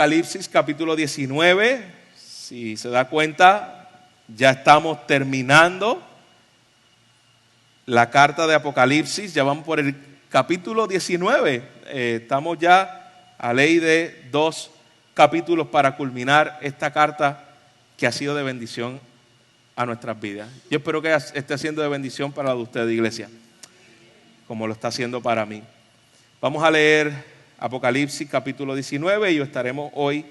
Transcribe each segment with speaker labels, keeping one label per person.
Speaker 1: Apocalipsis capítulo 19, si se da cuenta, ya estamos terminando la carta de Apocalipsis, ya vamos por el capítulo 19, estamos ya a ley de 2 capítulos para culminar esta carta que ha sido de bendición a nuestras vidas. Yo espero que esté siendo de bendición para la de usted, iglesia, como lo está haciendo para mí. Vamos a leer Apocalipsis capítulo 19 y estaremos hoy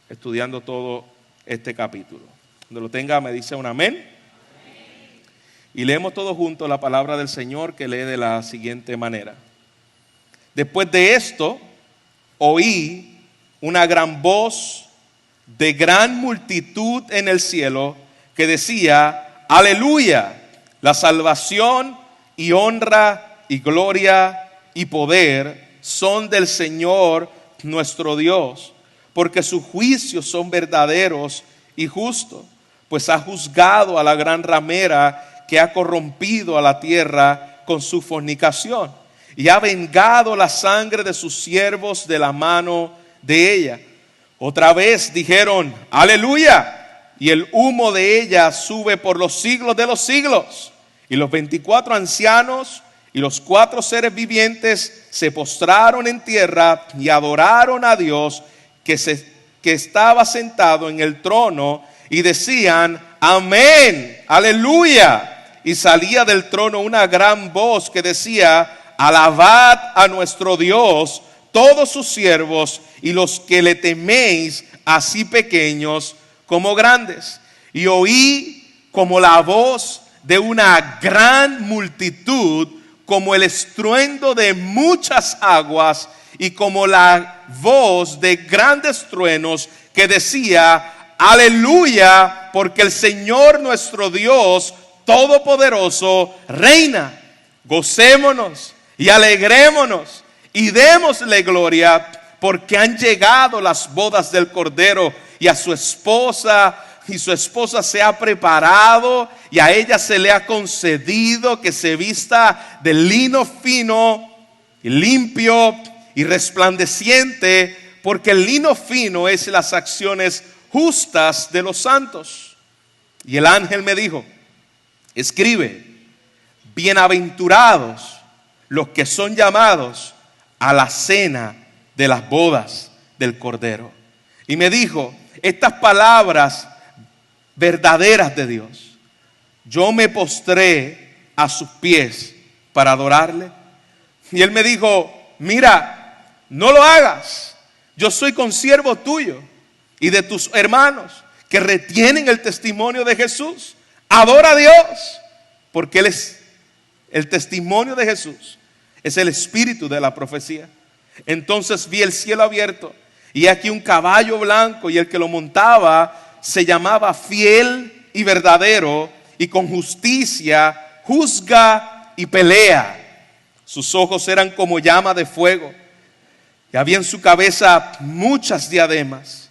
Speaker 1: estudiando todo este capítulo. Cuando lo tenga me dice un amén. Y leemos todos juntos la palabra del Señor, que lee de la siguiente manera. Después de esto, oí una gran voz de gran multitud en el cielo que decía: aleluya, la salvación y honra y gloria y poder son del Señor nuestro Dios, porque sus juicios son verdaderos y justos, pues ha juzgado a la gran ramera que ha corrompido a la tierra con su fornicación, y ha vengado la sangre de sus siervos de la mano de ella. Otra vez dijeron: aleluya, y el humo de ella sube por los siglos de los siglos. Y los 24 ancianos y los 4 seres vivientes se postraron en tierra y adoraron a Dios que estaba sentado en el trono, y decían: amén, aleluya. Y salía del trono una gran voz que decía: alabad a nuestro Dios, todos sus siervos y los que le teméis, así pequeños como grandes. Y oí como la voz de una gran multitud, como el estruendo de muchas aguas, y como la voz de grandes truenos, que decía: aleluya, porque el Señor nuestro Dios Todopoderoso reina. Gocémonos y alegrémonos y démosle gloria, porque han llegado las bodas del Cordero, y su esposa se ha preparado, y a ella se le ha concedido que se vista de lino fino y limpio y resplandeciente, porque el lino fino es las acciones justas de los santos. Y el ángel me dijo: escribe: bienaventurados los que son llamados a la cena de las bodas del Cordero. Y me dijo estas palabras verdaderas de Dios. Yo me postré a sus pies para adorarle. Y él me dijo: mira, no lo hagas. Yo soy consiervo tuyo y de tus hermanos que retienen el testimonio de Jesús. Adora a Dios, porque Él es el testimonio de Jesús, es el espíritu de la profecía. Entonces vi el cielo abierto, y aquí un caballo blanco, y el que lo montaba se llamaba Fiel y Verdadero, y con justicia juzga y pelea. Sus ojos eran como llama de fuego, y había en su cabeza muchas diademas,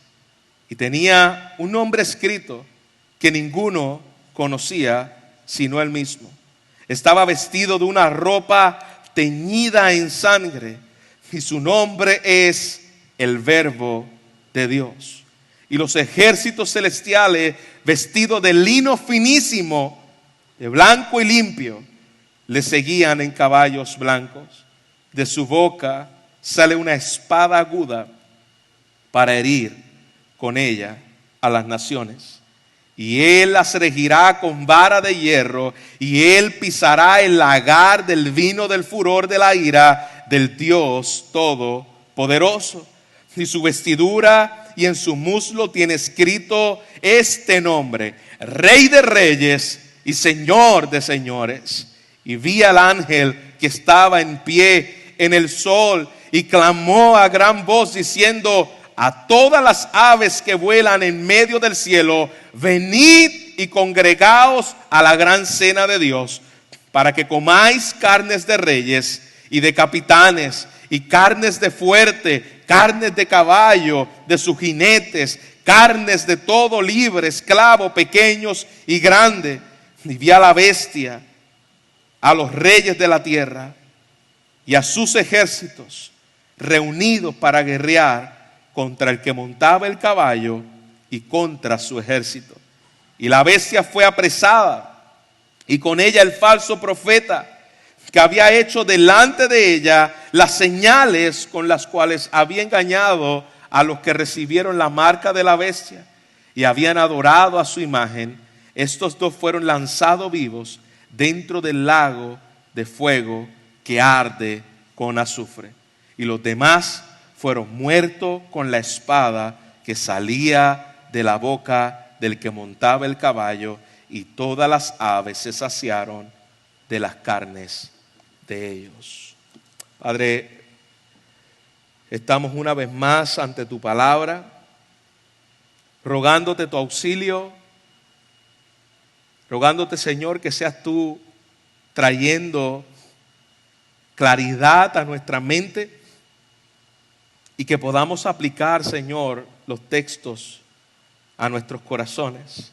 Speaker 1: y tenía un nombre escrito que ninguno conocía sino él mismo. Estaba vestido de una ropa teñida en sangre, y su nombre es el Verbo de Dios. Y los ejércitos celestiales, vestidos de lino finísimo, de blanco y limpio, le seguían en caballos blancos. De su boca sale una espada aguda para herir con ella a las naciones. Y él las regirá con vara de hierro, y él pisará el lagar del vino del furor de la ira del Dios Todopoderoso. Y su vestidura y en su muslo tiene escrito este nombre: Rey de Reyes y Señor de Señores. Y vi al ángel que estaba en pie en el sol, y clamó a gran voz diciendo a todas las aves que vuelan en medio del cielo: venid y congregaos a la gran cena de Dios, para que comáis carnes de reyes y de capitanes, y carnes de fuerte, carnes de caballo, de sus jinetes, carnes de todo libre, esclavo, pequeños y grandes. Y vi a la bestia, a los reyes de la tierra y a sus ejércitos reunidos para guerrear contra el que montaba el caballo y contra su ejército. Y la bestia fue apresada, y con ella el falso profeta, que había hecho delante de ella las señales con las cuales había engañado a los que recibieron la marca de la bestia y habían adorado a su imagen. Estos dos fueron lanzados vivos dentro del lago de fuego que arde con azufre. Y los demás fueron muertos con la espada que salía de la boca del que montaba el caballo, y todas las aves se saciaron de las carnes de ellos. Padre, estamos una vez más ante tu palabra, rogándote tu auxilio, rogándote, Señor, que seas tú trayendo claridad a nuestra mente y que podamos aplicar, Señor, los textos a nuestros corazones,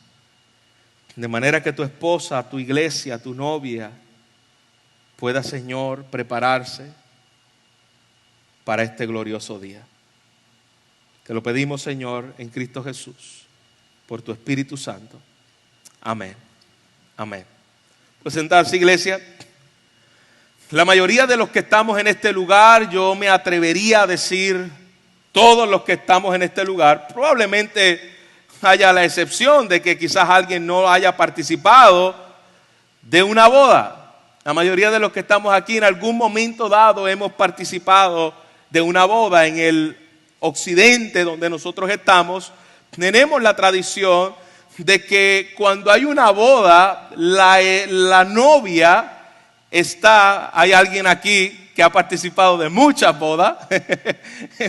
Speaker 1: de manera que tu esposa, tu iglesia, tu novia pueda, Señor, prepararse para este glorioso día. Te lo pedimos, Señor, en Cristo Jesús, por tu Espíritu Santo. Amén. Amén. Pues sentarse, iglesia. La mayoría de los que estamos en este lugar, yo me atrevería a decir, todos los que estamos en este lugar, probablemente haya la excepción de que quizás alguien no haya participado de una boda. La mayoría de los que estamos aquí en algún momento dado hemos participado de una boda. En el occidente donde nosotros estamos, tenemos la tradición de que cuando hay una boda, la novia está, hay alguien aquí que ha participado de muchas bodas,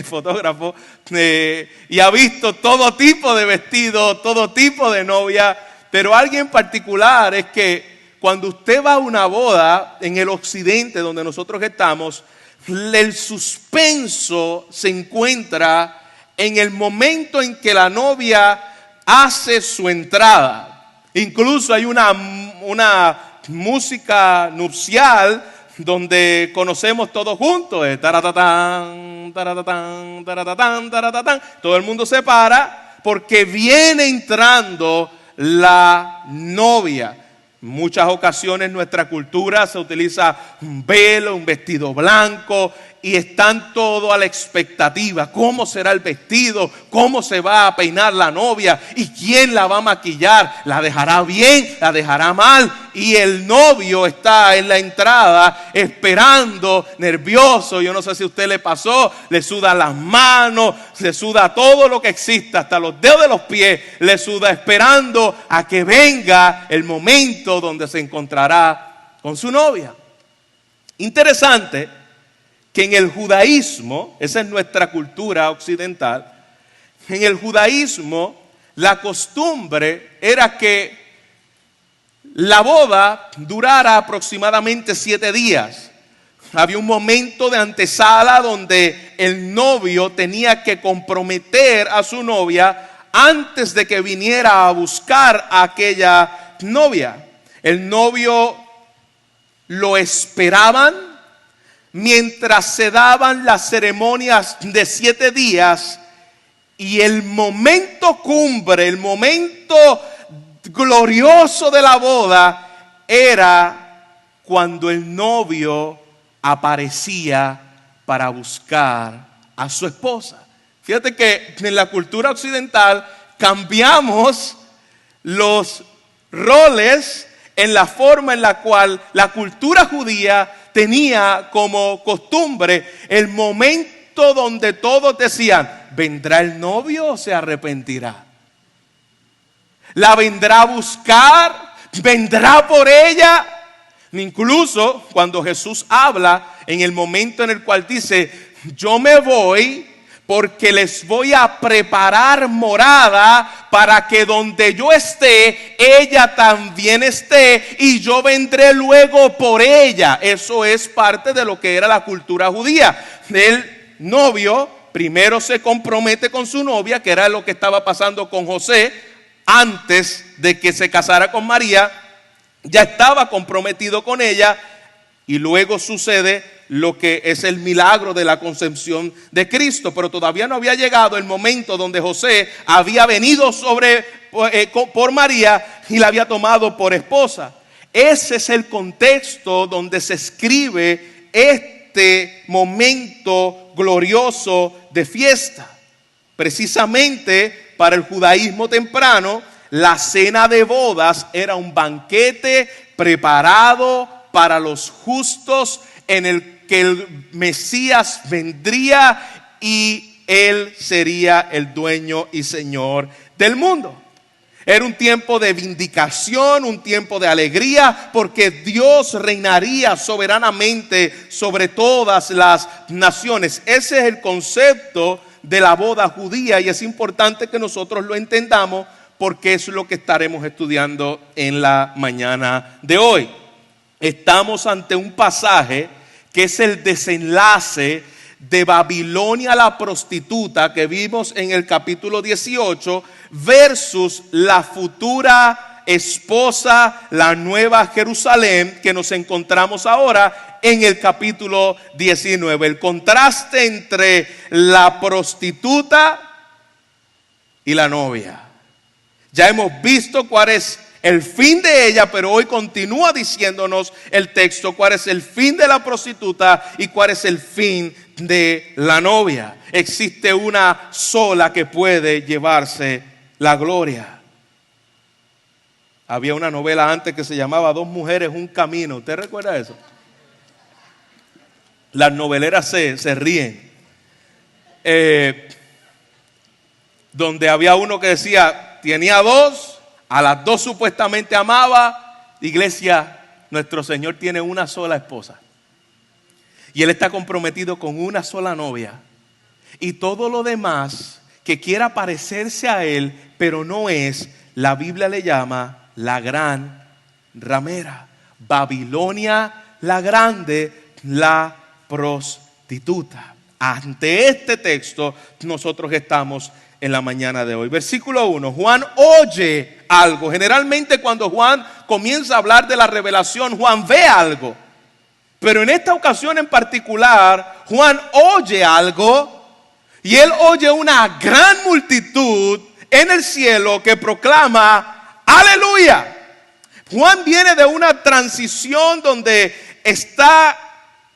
Speaker 1: fotógrafo, y ha visto todo tipo de vestido, todo tipo de novia, pero alguien particular es que cuando usted va a una boda en el occidente donde nosotros estamos, el suspenso se encuentra en el momento en que la novia hace su entrada. Incluso hay una música nupcial donde conocemos todos juntos, taratatán, taratatán, taratatán, taratatán. Todo el mundo se para porque viene entrando la novia. En muchas ocasiones en nuestra cultura se utiliza un velo, un vestido blanco, y están todos a la expectativa. ¿Cómo será el vestido? ¿Cómo se va a peinar la novia? ¿Y quién la va a maquillar? ¿La dejará bien? ¿La dejará mal? Y el novio está en la entrada esperando, nervioso. Yo no sé si a usted le pasó, le sudan las manos, le suda todo lo que exista, hasta los dedos de los pies, le suda esperando a que venga el momento donde se encontrará con su novia. Interesante que en el judaísmo, esa es nuestra cultura occidental, en el judaísmo la costumbre era que la boda durara aproximadamente 7 días. Había un momento de antesala donde el novio tenía que comprometer a su novia antes de que viniera a buscar a aquella novia. El novio lo esperaban mientras se daban las ceremonias de 7 días, y el momento cumbre, el momento glorioso de la boda era cuando el novio aparecía para buscar a su esposa. Fíjate que en la cultura occidental cambiamos los roles en la forma en la cual la cultura judía tenía como costumbre el momento donde todos decían: ¿vendrá el novio o se arrepentirá? ¿La vendrá a buscar? ¿Vendrá por ella? Incluso cuando Jesús habla en el momento en el cual dice: yo me voy porque les voy a preparar morada para que donde yo esté, ella también esté, y yo vendré luego por ella. Eso es parte de lo que era la cultura judía. El novio primero se compromete con su novia, que era lo que estaba pasando con José antes de que se casara con María. Ya estaba comprometido con ella. Y luego sucede lo que es el milagro de la concepción de Cristo. Pero todavía no había llegado el momento donde José había venido por María y la había tomado por esposa. Ese es el contexto donde se escribe este momento glorioso de fiesta. Precisamente para el judaísmo temprano, la cena de bodas era un banquete preparado para los justos, en el que el Mesías vendría y Él sería el dueño y Señor del mundo. Era un tiempo de vindicación, un tiempo de alegría, porque Dios reinaría soberanamente sobre todas las naciones. Ese es el concepto de la boda judía, y es importante que nosotros lo entendamos, porque es lo que estaremos estudiando en la mañana de hoy. Estamos ante un pasaje que es el desenlace de Babilonia la prostituta que vimos en el capítulo 18 versus la futura esposa, la nueva Jerusalén, que nos encontramos ahora en el capítulo 19. El contraste entre la prostituta y la novia. Ya hemos visto cuál es el fin de ella, pero hoy continúa diciéndonos el texto cuál es el fin de la prostituta y cuál es el fin de la novia. Existe una sola que puede llevarse la gloria. Había una novela antes que se llamaba Dos mujeres, un camino. ¿Usted recuerda eso? Las noveleras se ríen. Donde había uno que decía, tenía dos, a las dos supuestamente amaba. Iglesia, nuestro Señor tiene una sola esposa. Y Él está comprometido con una sola novia. Y todo lo demás que quiera parecerse a Él, pero no es, la Biblia le llama la gran ramera. Babilonia la grande, la prostituta. Ante este texto nosotros estamos en la mañana de hoy. Versículo 1. Juan oye algo. Generalmente cuando Juan comienza a hablar de la revelación, Juan ve algo. Pero en esta ocasión en particular, Juan oye algo. Y él oye una gran multitud en el cielo que proclama aleluya. Juan viene de una transición donde está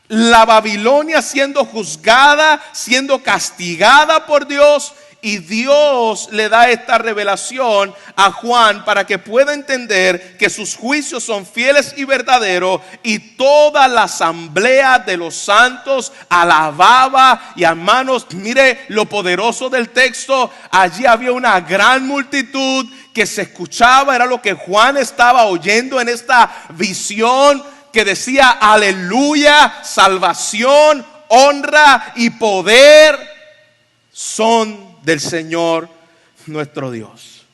Speaker 1: la Babilonia siendo juzgada, siendo castigada por Dios. Y Dios le da esta revelación a Juan para que pueda entender que sus juicios son fieles y verdaderos. Y toda la asamblea de los santos alababa. Y hermanos, mire lo poderoso del texto. Allí había una gran multitud que se escuchaba. Era lo que Juan estaba oyendo en esta visión, que decía aleluya, salvación, honra y poder son del Señor nuestro Dios.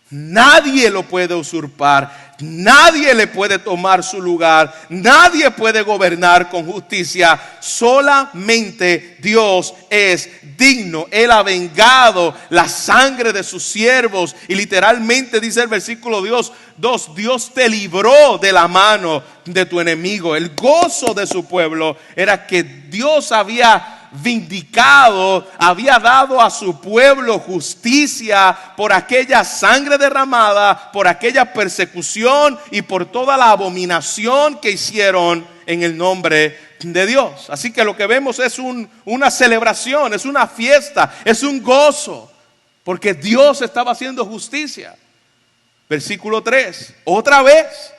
Speaker 1: Nadie lo puede usurpar, nadie le puede tomar su lugar, nadie puede gobernar con justicia. Solamente Dios es digno. Él ha vengado la sangre de sus siervos. Y literalmente dice el versículo 2, Dios te libró de la mano de tu enemigo. El gozo de su pueblo era que Dios había vindicado, había dado a su pueblo justicia por aquella sangre derramada, por aquella persecución y por toda la abominación que hicieron en el nombre de Dios. Así que lo que vemos es una celebración, es una fiesta, es un gozo, porque Dios estaba haciendo justicia. Versículo 3, otra vez,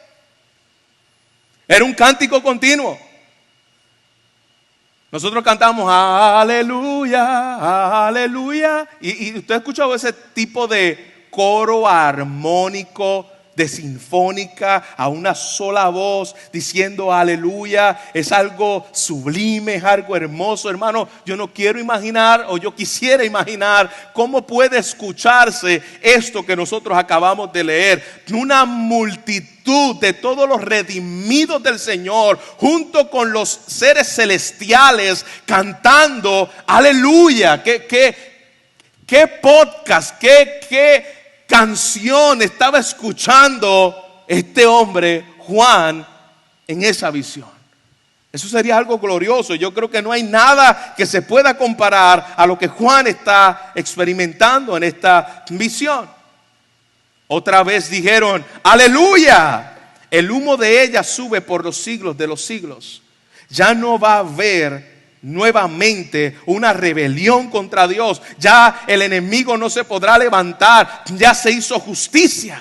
Speaker 1: era un cántico continuo. Nosotros cantamos aleluya, aleluya. Y usted ha escuchado ese tipo de coro armónico, de sinfónica, a una sola voz, diciendo aleluya. Es algo sublime, es algo hermoso, hermano. Yo no quiero imaginar, o yo quisiera imaginar cómo puede escucharse esto que nosotros acabamos de leer. Una multitud de todos los redimidos del Señor, junto con los seres celestiales, cantando aleluya. ¿Qué podcast, qué canción estaba escuchando este hombre Juan en esa visión? Eso sería algo glorioso. Yo creo que no hay nada que se pueda comparar a lo que Juan está experimentando en esta visión. Otra vez dijeron, aleluya. El humo de ella sube por los siglos de los siglos. Ya no va a haber nuevamente una rebelión contra Dios. Ya el enemigo no se podrá levantar. Ya se hizo justicia.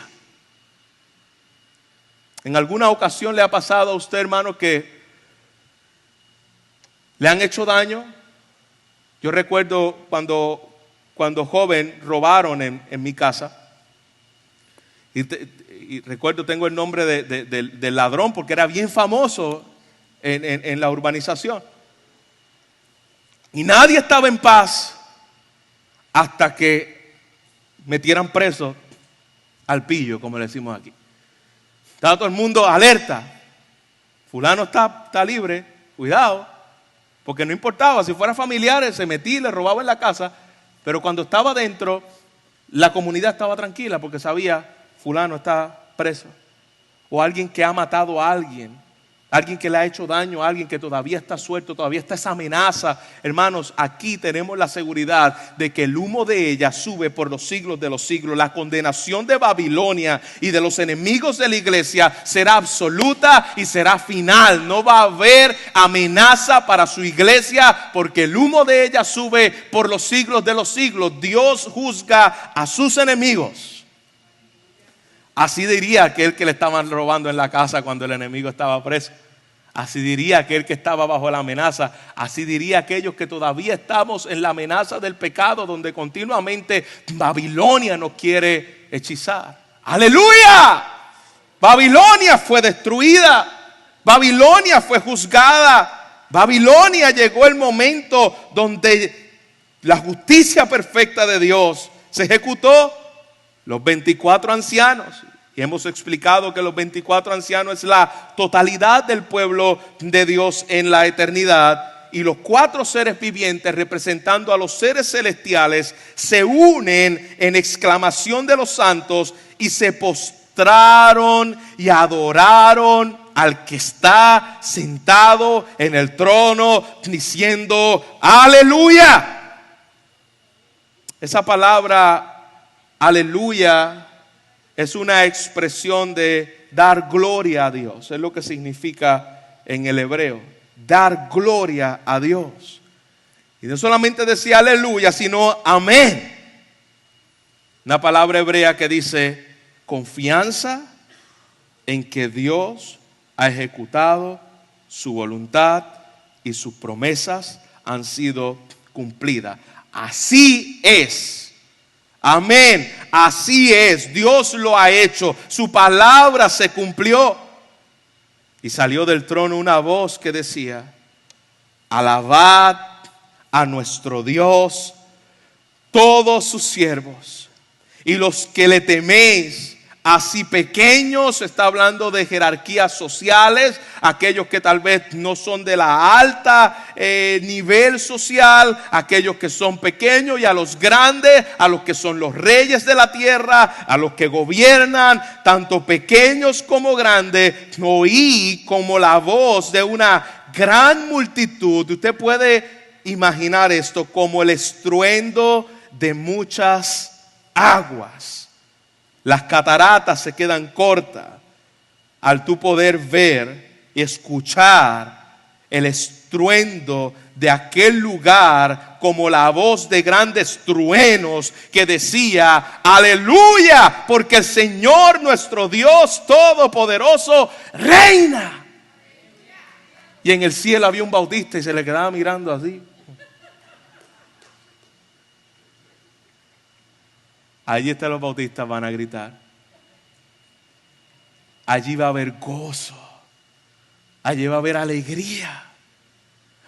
Speaker 1: ¿En alguna ocasión le ha pasado a usted, hermano, que le han hecho daño? Yo recuerdo cuando joven robaron en mi casa. Y recuerdo, tengo el nombre del ladrón porque era bien famoso en la urbanización. Y nadie estaba en paz hasta que metieran preso al pillo, como le decimos aquí. Estaba todo el mundo alerta. Fulano está libre, cuidado. Porque no importaba, si fuera familiares, se metía y le robaba en la casa. Pero cuando estaba dentro, la comunidad estaba tranquila porque sabía, fulano está preso. O alguien que ha matado a alguien. Alguien que le ha hecho daño a alguien que todavía está suelto, todavía está esa amenaza. Hermanos, aquí tenemos la seguridad de que el humo de ella sube por los siglos de los siglos. La condenación de Babilonia y de los enemigos de la iglesia será absoluta y será final. No va a haber amenaza para su iglesia porque el humo de ella sube por los siglos de los siglos. Dios juzga a sus enemigos. Así diría aquel que le estaban robando en la casa cuando el enemigo estaba preso. Así diría aquel que estaba bajo la amenaza. Así diría aquellos que todavía estamos en la amenaza del pecado, donde continuamente Babilonia nos quiere hechizar. ¡Aleluya! Babilonia fue destruida. Babilonia fue juzgada. Babilonia llegó el momento donde la justicia perfecta de Dios se ejecutó. Los 24 ancianos. Y hemos explicado que los 24 ancianos es la totalidad del pueblo de Dios en la eternidad. Y los 4 seres vivientes representando a los seres celestiales se unen en exclamación de los santos y se postraron y adoraron al que está sentado en el trono diciendo aleluya. Esa palabra aleluya es una expresión de dar gloria a Dios. Es lo que significa en el hebreo. Dar gloria a Dios. Y no solamente decía aleluya, sino amén. Una palabra hebrea que dice confianza en que Dios ha ejecutado su voluntad y sus promesas han sido cumplidas. Así es. Amén, así es, Dios lo ha hecho, su palabra se cumplió. Y salió del trono una voz que decía, alabad a nuestro Dios, todos sus siervos, y los que le teméis, así pequeños, está hablando de jerarquías sociales, aquellos que tal vez no son de la alta nivel social, aquellos que son pequeños, y a los grandes, a los que son los reyes de la tierra, a los que gobiernan, tanto pequeños como grandes. Oí como la voz de una gran multitud. Usted puede imaginar esto como el estruendo de muchas aguas. Las cataratas se quedan cortas al tú poder ver y escuchar el estruendo de aquel lugar como la voz de grandes truenos que decía aleluya, porque el Señor nuestro Dios todopoderoso reina. Y en el cielo había un bautista y se le quedaba mirando así. Allí los bautistas van a gritar. Allí va a haber gozo. Allí va a haber alegría.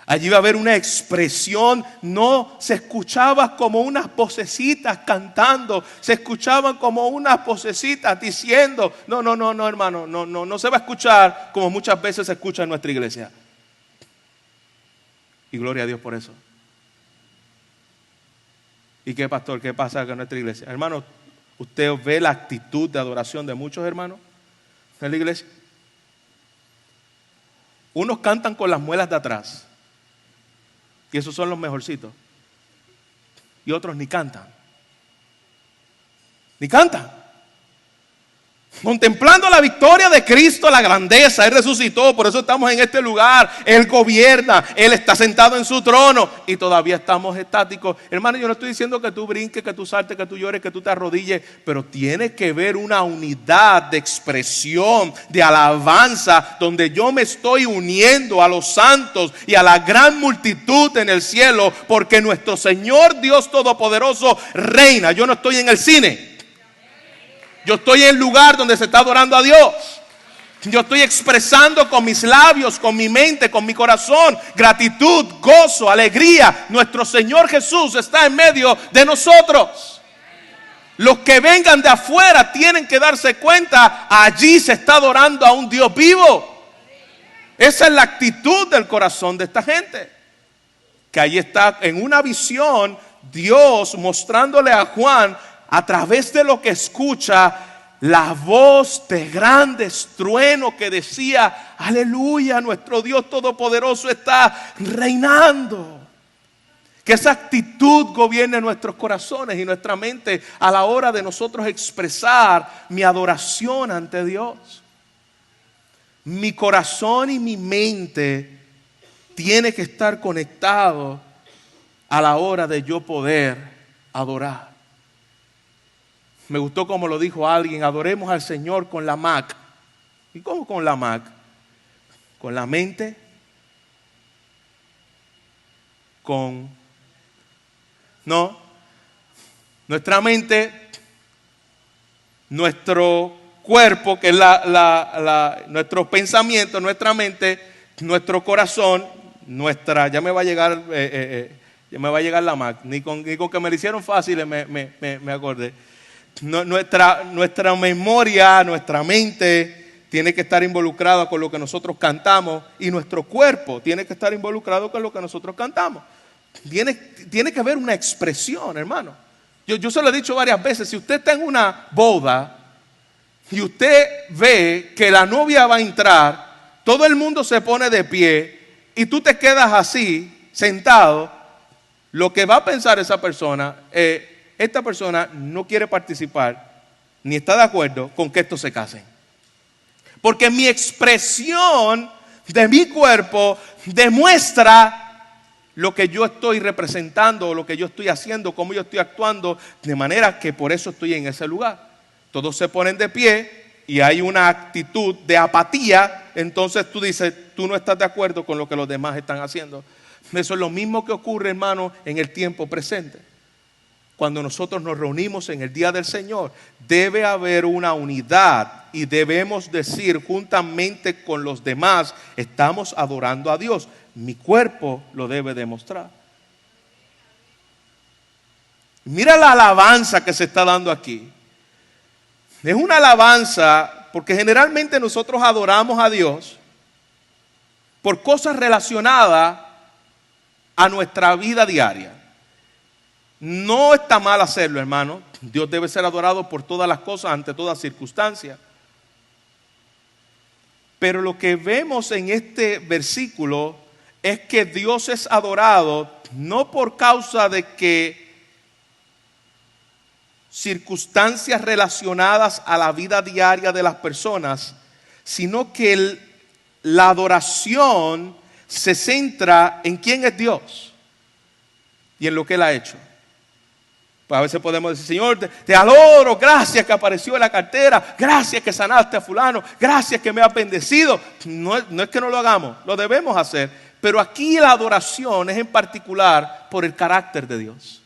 Speaker 1: Allí va a haber una expresión. No se escuchaba como unas vocecitas cantando. Se escuchaban como unas vocecitas diciendo. No, hermano. No se va a escuchar como muchas veces se escucha en nuestra iglesia. Y gloria a Dios por eso. ¿Y qué, pastor? ¿Qué pasa con nuestra iglesia? Hermano, ¿usted ve la actitud de adoración de muchos hermanos en la iglesia? Unos cantan con las muelas de atrás. Y esos son los mejorcitos. Y otros ni cantan. Ni cantan. Contemplando la victoria de Cristo, la grandeza. Él resucitó, por eso estamos en este lugar. Él gobierna, Él está sentado en su trono. Y todavía estamos estáticos. Hermano, yo no estoy diciendo que tú brinques, que tú saltes, que tú llores, que tú te arrodilles. Pero tiene que ver una unidad de expresión, de alabanza, donde yo me estoy uniendo a los santos y a la gran multitud en el cielo. Porque nuestro Señor Dios Todopoderoso reina. Yo no estoy en el cine. Yo estoy en el lugar donde se está adorando a Dios. Yo estoy expresando con mis labios, con mi mente, con mi corazón, gratitud, gozo, alegría. Nuestro Señor Jesús está en medio de nosotros. Los que vengan de afuera tienen que darse cuenta, allí se está adorando a un Dios vivo. Esa es la actitud del corazón de esta gente. Que ahí está en una visión Dios mostrándole a Juan, a través de lo que escucha, la voz de grande estruendo que decía: aleluya, nuestro Dios Todopoderoso está reinando. Que esa actitud gobierne nuestros corazones y nuestra mente a la hora de nosotros expresar mi adoración ante Dios. Mi corazón y mi mente tiene que estar conectado a la hora de yo poder adorar. Me gustó como lo dijo alguien: adoremos al Señor con la Mac. ¿Y cómo con la Mac? Con la mente, nuestra mente, nuestro cuerpo, que es nuestros pensamientos, nuestra mente, nuestro corazón, ya me va a llegar la Mac, ni con que me lo hicieron fácil me acordé. Nuestra memoria, nuestra mente tiene que estar involucrada con lo que nosotros cantamos, y nuestro cuerpo tiene que estar involucrado con lo que nosotros cantamos. Tiene que haber una expresión, hermano. Yo se lo he dicho varias veces: si usted está en una boda y usted ve que la novia va a entrar, todo el mundo se pone de pie y tú te quedas así, sentado, lo que va a pensar esa persona esta persona no quiere participar ni está de acuerdo con que estos se casen. Porque mi expresión de mi cuerpo demuestra lo que yo estoy representando, lo que yo estoy haciendo, cómo yo estoy actuando, de manera que por eso estoy en ese lugar. Todos se ponen de pie y hay una actitud de apatía. Entonces tú dices: tú no estás de acuerdo con lo que los demás están haciendo. Eso es lo mismo que ocurre, hermano, en el tiempo presente. Cuando nosotros nos reunimos en el día del Señor, debe haber una unidad y debemos decir juntamente con los demás: estamos adorando a Dios. Mi cuerpo lo debe demostrar. Mira la alabanza que se está dando aquí. Es una alabanza porque generalmente nosotros adoramos a Dios por cosas relacionadas a nuestra vida diaria. No está mal hacerlo, hermano. Dios debe ser adorado por todas las cosas, ante todas circunstancias. Pero lo que vemos en este versículo es que Dios es adorado no por causa de que circunstancias relacionadas a la vida diaria de las personas, sino que la adoración se centra en quién es Dios y en lo que Él ha hecho. Pues a veces podemos decir: Señor, te adoro, gracias que apareció en la cartera, gracias que sanaste a fulano, gracias que me has bendecido. No es que no lo hagamos, lo debemos hacer. Pero aquí la adoración es en particular por el carácter de Dios.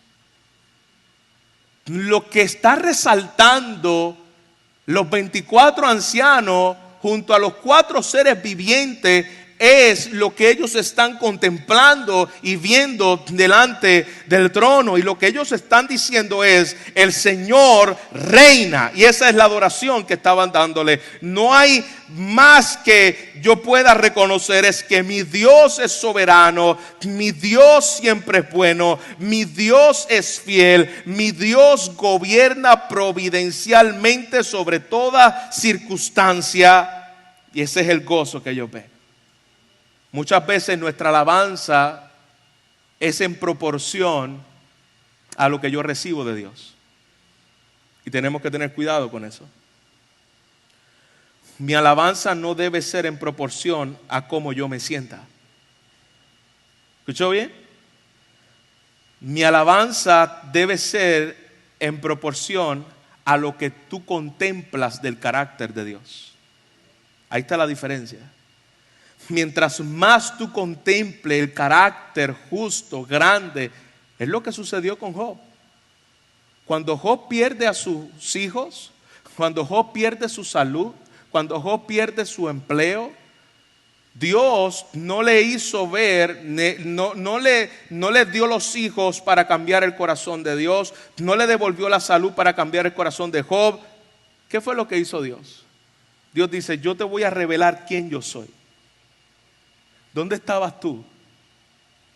Speaker 1: Lo que está resaltando los 24 ancianos junto a los 4 seres vivientes es lo que ellos están contemplando y viendo delante del trono. Y lo que ellos están diciendo es: el Señor reina. Y esa es la adoración que estaban dándole. No hay más que yo pueda reconocer, es que mi Dios es soberano, mi Dios siempre es bueno, mi Dios es fiel, mi Dios gobierna providencialmente sobre toda circunstancia. Y ese es el gozo que ellos ven. Muchas veces nuestra alabanza es en proporción a lo que yo recibo de Dios. Y tenemos que tener cuidado con eso. Mi alabanza no debe ser en proporción a cómo yo me sienta. ¿Escuchó bien? Mi alabanza debe ser en proporción a lo que tú contemplas del carácter de Dios. Ahí está la diferencia. Mientras más tú contemples el carácter justo, grande, es lo que sucedió con Job. Cuando Job pierde a sus hijos, cuando Job pierde su salud, cuando Job pierde su empleo, Dios no le hizo ver, no le dio los hijos para cambiar el corazón de Dios, no le devolvió la salud para cambiar el corazón de Job. ¿Qué fue lo que hizo Dios? Dios dice, yo te voy a revelar quién yo soy. ¿Dónde estabas tú?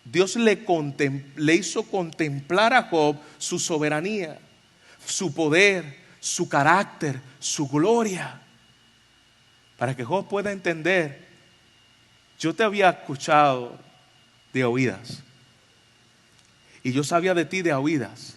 Speaker 1: Dios le hizo contemplar a Job su soberanía, su poder, su carácter, su gloria, para que Job pueda entender. Yo te había escuchado de oídas, y yo sabía de ti de oídas,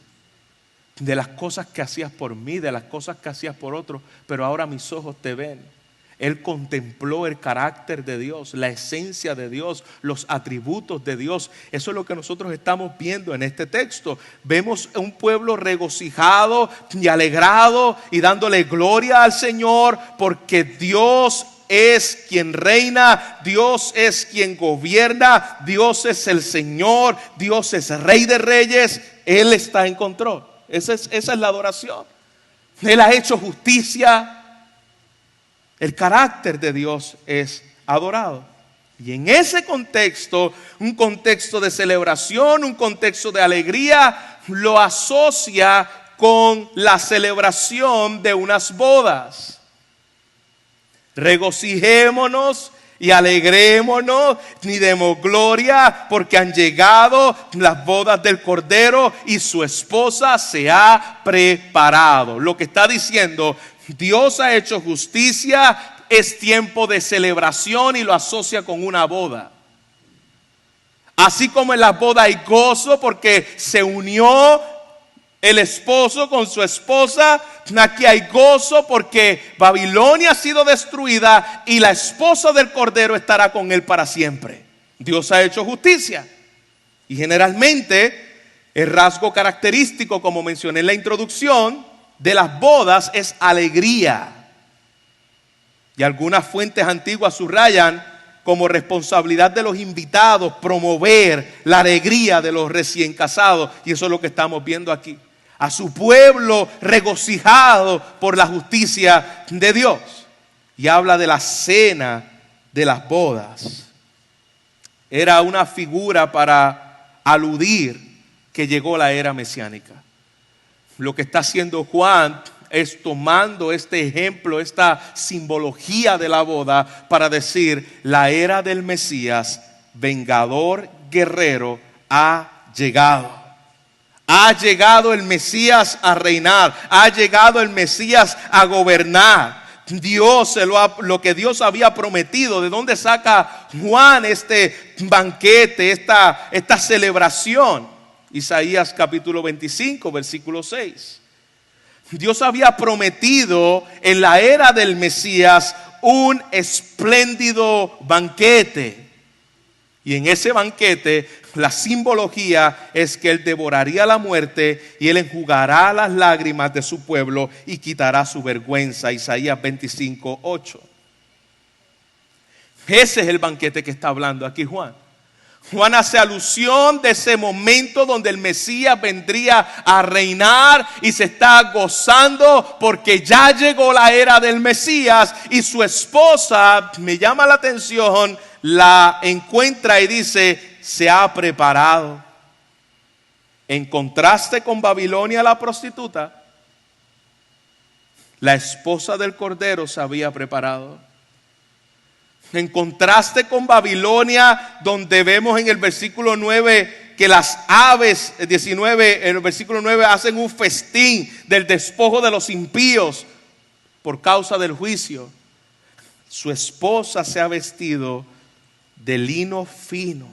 Speaker 1: de las cosas que hacías por mí, de las cosas que hacías por otros, pero ahora mis ojos te ven. Él contempló el carácter de Dios, la esencia de Dios, los atributos de Dios. Eso es lo que nosotros estamos viendo en este texto. Vemos un pueblo regocijado y alegrado y dándole gloria al Señor, porque Dios es quien reina, Dios es quien gobierna, Dios es el Señor, Dios es Rey de Reyes. Él está en control. Esa es la adoración. Él ha hecho justicia. El carácter de Dios es adorado. Y en ese contexto, un contexto de celebración, un contexto de alegría, lo asocia con la celebración de unas bodas. Regocijémonos y alegrémonos y demos gloria, porque han llegado las bodas del Cordero y su esposa se ha preparado. Lo que está diciendo, Dios ha hecho justicia, es tiempo de celebración y lo asocia con una boda. Así como en la boda hay gozo porque se unió el esposo con su esposa, aquí hay gozo porque Babilonia ha sido destruida y la esposa del Cordero estará con él para siempre. Dios ha hecho justicia. Y generalmente el rasgo característico, como mencioné en la introducción, de las bodas es alegría. Y algunas fuentes antiguas subrayan como responsabilidad de los invitados promover la alegría de los recién casados. Y eso es lo que estamos viendo aquí. A su pueblo regocijado por la justicia de Dios. Y habla de la cena de las bodas. Era una figura para aludir que llegó la era mesiánica. Lo que está haciendo Juan es tomando este ejemplo, esta simbología de la boda para decir, la era del Mesías, vengador, guerrero, ha llegado. Ha llegado el Mesías a reinar, ha llegado el Mesías a gobernar. Dios, lo que Dios había prometido. ¿De dónde saca Juan este banquete, esta celebración? Isaías capítulo 25, versículo 6. Dios había prometido en la era del Mesías un espléndido banquete. Y en ese banquete la simbología es que Él devoraría la muerte y Él enjugará las lágrimas de su pueblo y quitará su vergüenza. Isaías 25, 8. Ese es el banquete que está hablando aquí Juan. Juan hace alusión de ese momento donde el Mesías vendría a reinar y se está gozando porque ya llegó la era del Mesías y su esposa, me llama la atención, la encuentra y dice, se ha preparado. En contraste con Babilonia la prostituta, la esposa del Cordero se había preparado. En contraste con Babilonia, donde vemos en el versículo 9 que las aves, 19, en el versículo 9 hacen un festín del despojo de los impíos por causa del juicio. Su esposa se ha vestido de lino fino.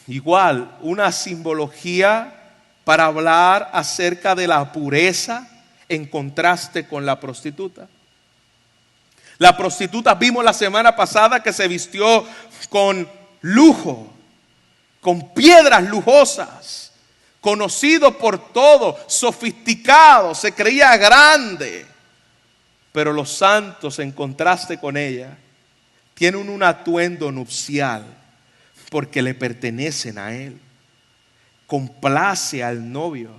Speaker 1: Igual, una simbología para hablar acerca de la pureza en contraste con la prostituta. La prostituta vimos la semana pasada que se vistió con lujo, con piedras lujosas, conocido por todo, sofisticado, se creía grande. Pero los santos, en contraste con ella, tienen un atuendo nupcial porque le pertenecen a él. Complace al novio.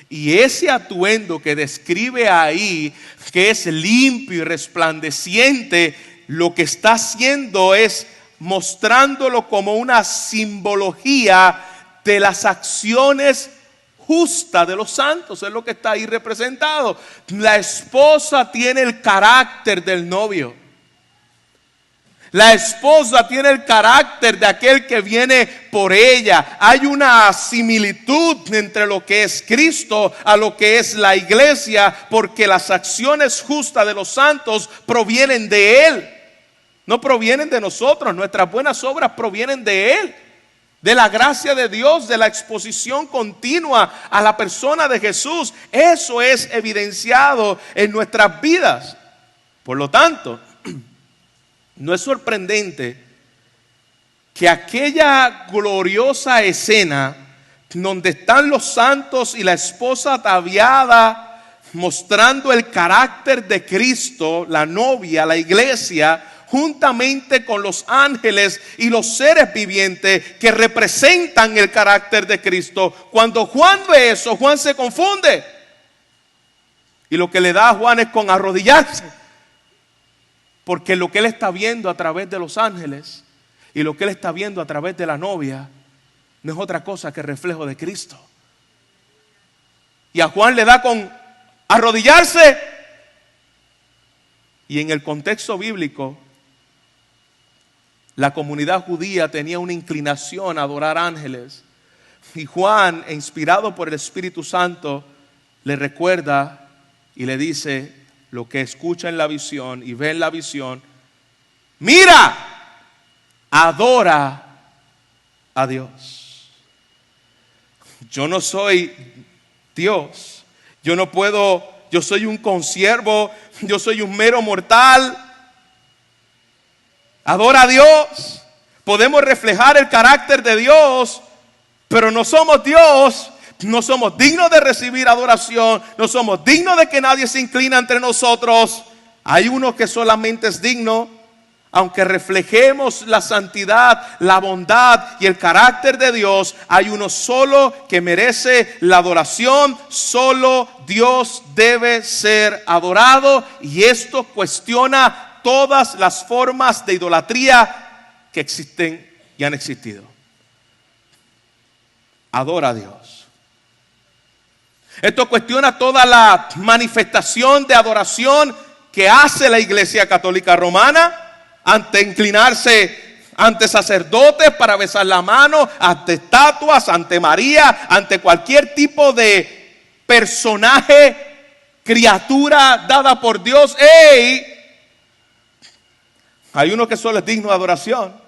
Speaker 1: Y ese atuendo que describe ahí, que es limpio y resplandeciente, lo que está haciendo es mostrándolo como una simbología de las acciones justas de los santos. Es lo que está ahí representado. La esposa tiene el carácter del novio. La esposa tiene el carácter de aquel que viene por ella. Hay una similitud entre lo que es Cristo a lo que es la iglesia, porque las acciones justas de los santos provienen de Él. No provienen de nosotros. Nuestras buenas obras provienen de Él, de la gracia de Dios, de la exposición continua a la persona de Jesús. Eso es evidenciado en nuestras vidas. Por lo tanto, no es sorprendente que aquella gloriosa escena donde están los santos y la esposa ataviada mostrando el carácter de Cristo, la novia, la iglesia, juntamente con los ángeles y los seres vivientes que representan el carácter de Cristo. Cuando Juan ve eso, Juan se confunde. Y lo que le da a Juan es con arrodillarse. Porque lo que él está viendo a través de los ángeles y lo que él está viendo a través de la novia no es otra cosa que reflejo de Cristo. Y a Juan le da con arrodillarse. Y en el contexto bíblico, la comunidad judía tenía una inclinación a adorar ángeles. Y Juan, inspirado por el Espíritu Santo, le recuerda y le dice lo que escucha en la visión y ve en la visión. Mira, adora a Dios. Yo no soy Dios. Yo no puedo, yo soy un consiervo, yo soy un mero mortal. Adora a Dios. Podemos reflejar el carácter de Dios, pero no somos Dios. No somos dignos de recibir adoración. No somos dignos de que nadie se incline entre nosotros. Hay uno que solamente es digno. Aunque reflejemos la santidad, la bondad y el carácter de Dios, hay uno solo que merece la adoración. Solo Dios debe ser adorado. Y esto cuestiona todas las formas de idolatría que existen y han existido. Adora a Dios. Esto cuestiona toda la manifestación de adoración que hace la Iglesia Católica Romana ante inclinarse ante sacerdotes para besar la mano, ante estatuas, ante María, ante cualquier tipo de personaje, criatura dada por Dios. ¡Ey! Hay uno que solo es digno de adoración.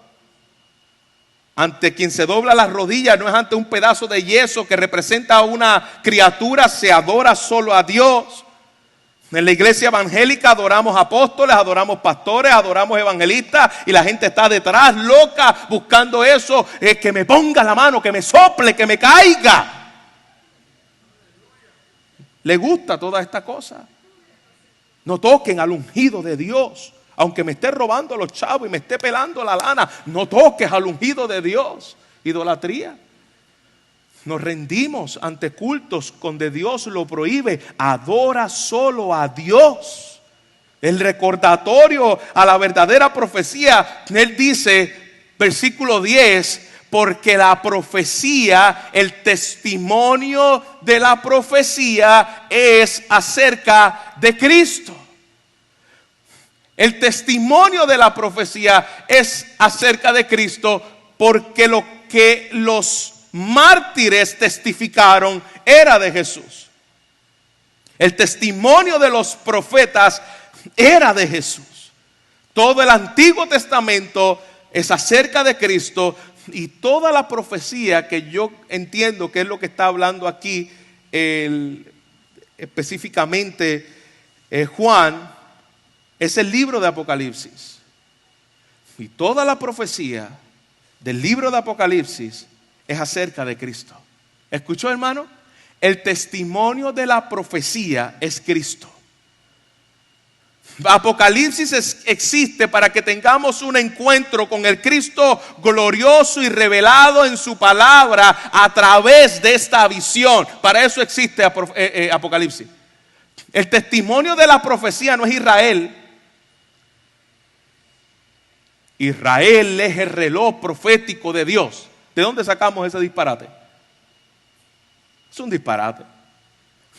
Speaker 1: Ante quien se dobla las rodillas no es ante un pedazo de yeso que representa a una criatura, se adora solo a Dios. En la iglesia evangélica adoramos apóstoles, adoramos pastores, adoramos evangelistas y la gente está detrás loca buscando eso, que me ponga la mano, que me sople, que me caiga. Le gusta toda esta cosa. No toquen al ungido de Dios. Aunque me esté robando los chavos y me esté pelando la lana, no toques al ungido de Dios. Idolatría. Nos rendimos ante cultos donde Dios lo prohíbe. Adora solo a Dios. El recordatorio a la verdadera profecía. Él dice, versículo 10, porque la profecía, el testimonio de la profecía es acerca de Cristo. El testimonio de la profecía es acerca de Cristo, porque lo que los mártires testificaron era de Jesús. El testimonio de los profetas era de Jesús. Todo el Antiguo Testamento es acerca de Cristo, y toda la profecía que yo entiendo que es lo que está hablando aquí específicamente Juan, es el libro de Apocalipsis. Y toda la profecía del libro de Apocalipsis es acerca de Cristo. ¿Escuchó, hermano? El testimonio de la profecía es Cristo. Apocalipsis existe para que tengamos un encuentro con el Cristo glorioso y revelado en su palabra a través de esta visión. Para eso existe Apocalipsis. El testimonio de la profecía no es Israel. Israel es el reloj profético de Dios. ¿De dónde sacamos ese disparate? Es un disparate.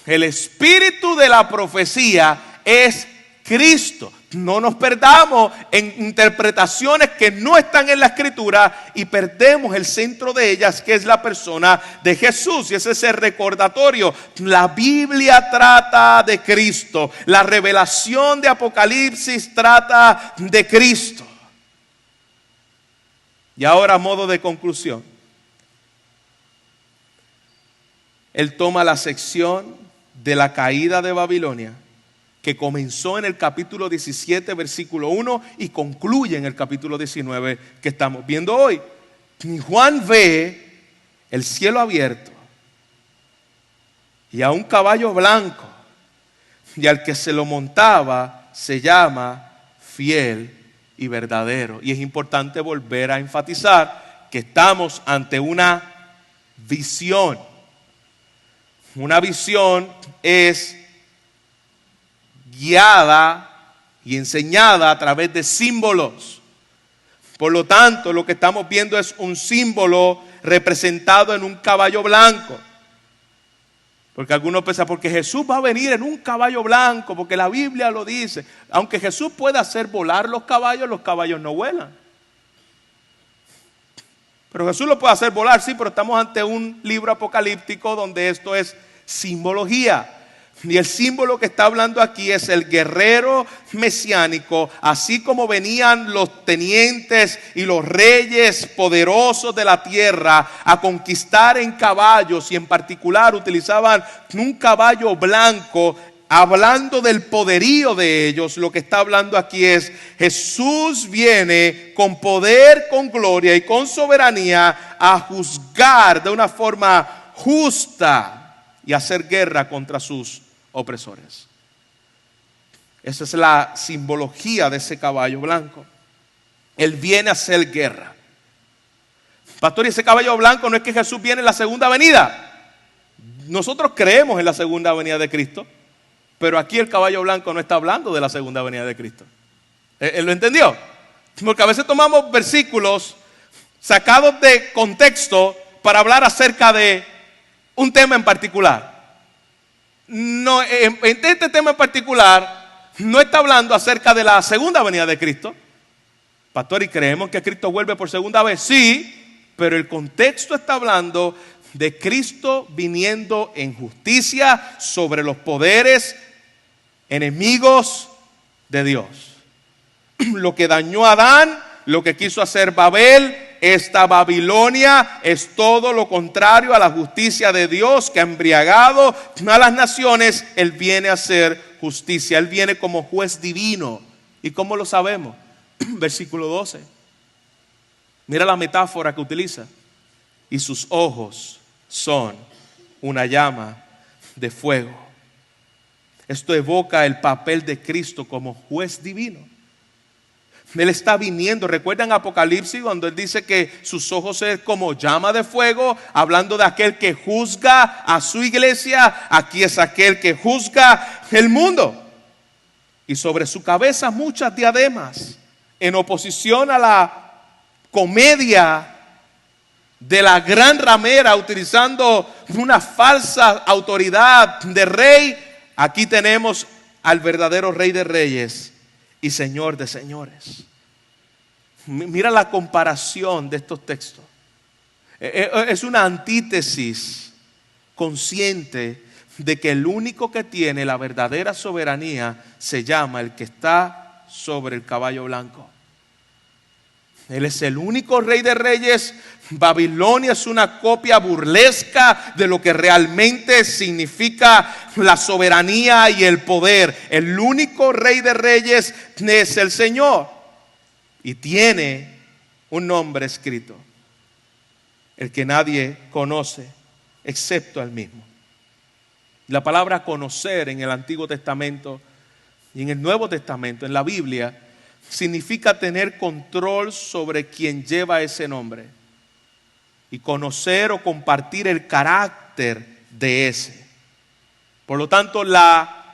Speaker 1: El espíritu de la profecía es Cristo. No nos perdamos en interpretaciones que no están en la Escritura y perdemos el centro de ellas, que es la persona de Jesús. Y ese es el recordatorio. La Biblia trata de Cristo. La revelación de Apocalipsis trata de Cristo. Y ahora, a modo de conclusión, él toma la sección de la caída de Babilonia, que comenzó en el capítulo 17, versículo 1, y concluye en el capítulo 19 que estamos viendo hoy. Y Juan ve el cielo abierto y a un caballo blanco, y al que se lo montaba se llama Fiel y Verdadero. Y es importante volver a enfatizar que estamos ante una visión. Una visión es guiada y enseñada a través de símbolos. Por lo tanto, lo que estamos viendo es un símbolo representado en un caballo blanco. Porque algunos piensan, porque Jesús va a venir en un caballo blanco, porque la Biblia lo dice. Aunque Jesús pueda hacer volar los caballos no vuelan. Pero Jesús lo puede hacer volar, sí, pero estamos ante un libro apocalíptico donde esto es simbología. Y el símbolo que está hablando aquí es el guerrero mesiánico, así como venían los tenientes y los reyes poderosos de la tierra a conquistar en caballos, y en particular utilizaban un caballo blanco. Hablando del poderío de ellos, lo que está hablando aquí es: Jesús viene con poder, con gloria y con soberanía a juzgar de una forma justa y hacer guerra contra sus opresores. Esa es la simbología de ese caballo blanco. Él viene a hacer guerra. Pastor, y ese caballo blanco no es que Jesús viene en la segunda venida. Nosotros creemos en la segunda venida de Cristo, pero aquí el caballo blanco no está hablando de la segunda venida de Cristo. ¿Él lo entendió? Porque a veces tomamos versículos sacados de contexto para hablar acerca de un tema en particular. No, en este tema en particular no está hablando acerca de la segunda venida de Cristo. Pastor, ¿y creemos que Cristo vuelve por segunda vez? Sí, pero el contexto está hablando de Cristo viniendo en justicia sobre los poderes enemigos de Dios. Lo que dañó a Adán, lo que quiso hacer Babel, esta Babilonia es todo lo contrario a la justicia de Dios, que ha embriagado a las naciones. Él viene a hacer justicia, Él viene como juez divino. ¿Y cómo lo sabemos? Versículo 12. Mira la metáfora que utiliza. Y sus ojos son una llama de fuego. Esto evoca el papel de Cristo como juez divino. Él está viniendo. ¿Recuerdan Apocalipsis cuando Él dice que sus ojos es como llama de fuego? Hablando de aquel que juzga a su iglesia. Aquí es aquel que juzga el mundo. Y sobre su cabeza muchas diademas, en oposición a la comedia de la gran ramera utilizando una falsa autoridad de rey. Aquí tenemos al verdadero Rey de Reyes y Señor de señores. Mira la comparación de estos textos. Es una antítesis consciente de que el único que tiene la verdadera soberanía se llama el que está sobre el caballo blanco. Él es el único Rey de Reyes. Babilonia es una copia burlesca de lo que realmente significa la soberanía y el poder. El único Rey de Reyes es el Señor. Y tiene un nombre escrito, el que nadie conoce excepto él mismo. La palabra conocer en el Antiguo Testamento y en el Nuevo Testamento, en la Biblia, significa tener control sobre quien lleva ese nombre y conocer o compartir el carácter de ese. Por lo tanto, la